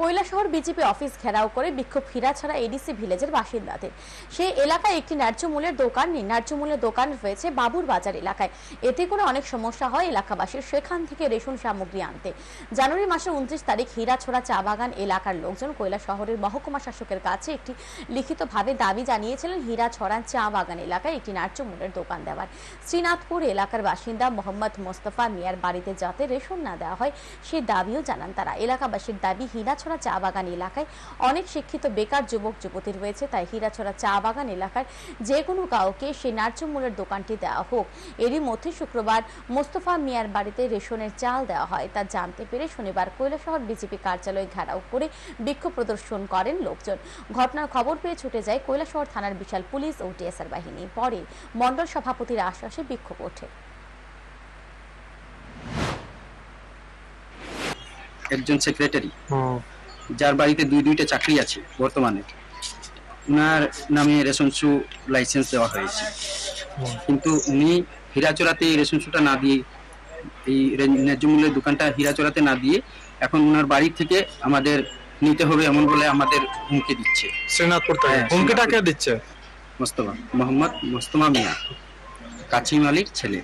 Kailashahar BJP office ঘেরাও করে বিক্ষোভ হীরাছড়া এডিসি ভিলেজের বাসিন্দাদের। সেই এলাকায় একটি ন্যায্য মূল্যের দোকান নেই। ন্যায্য মূল্যের দোকান রয়েছে বাবুর বাজার এলাকায়। এতে করে অনেক সমস্যা হয় এলাকাবাসীর সেখান থেকে রেশন সামগ্রী আনতে। জানুয়ারি মাসের 29 তারিখ হীরাছড়া চা বাগান এলাকার লোকজন কৈলাসহরের মহকুমা শাসকের কাছে একটি লিখিতভাবে দাবি জানিয়েছিলেন হীরাছড়া চা বাগান এলাকায় একটি ন্যায্য মূল্যের দোকান দেওয়ার। শ্রীনাথপুর এলাকার বাসিন্দা মোহাম্মদ মোস্তফা মিয়ার বাড়িতে যাতে রেশন না দেওয়া হয় সেই দাবিও জানান তারা। এলাকাবাসীর দাবি, হীরাছড়া চা বাগান এলাকায় অনেক শিক্ষিত বেকার যুবক যুবতী রয়েছে, তাই হীরাছড়া চা বাগান এলাকার যে কোনো কাউকে সেই ন্যায্য মূল্যের দোকানটি দেওয়া হোক। এরই মধ্যে শুক্রবার মোস্তফা মিয়ার বাড়িতে রেশনের চাল দেওয়া হয় তা জানতে পেরে শনিবার কৈলাসহর বিজেপি কার্যালয় ঘেরাও করে বিক্ষোভ প্রদর্শন করেন লোকজন। ঘটনার খবর পেয়ে ছুটে যায় কৈলাসহর থানার বিশাল পুলিশ ও টিএসআর বাহিনী। পরে মণ্ডল সভাপতির আশ্বাসে বিক্ষোভ ওঠে। একজন সেক্রেটারি যার বাড়িতে দুইটা চাকরি আছে বর্তমানে, উনার নামে রেশন শু লাইসেন্স দেওয়া হয়েছে, কিন্তু উনি হীরাচড়াতে এই রেশন শুটা না দিয়ে, এই ন্যায্য মূল্যের দোকানটা হীরাচড়াতে না দিয়ে এখন উনার বাড়ি থেকে আমাদের নিতে হবে এমন বলে আমাদের হুমকি দিচ্ছে। শ্রীনাথপুর থেকে হুমকিটা কে দিচ্ছে? মোস্তফা, মোহাম্মদ মোস্তফা মিয়া, কাছি মালিক ছেলে।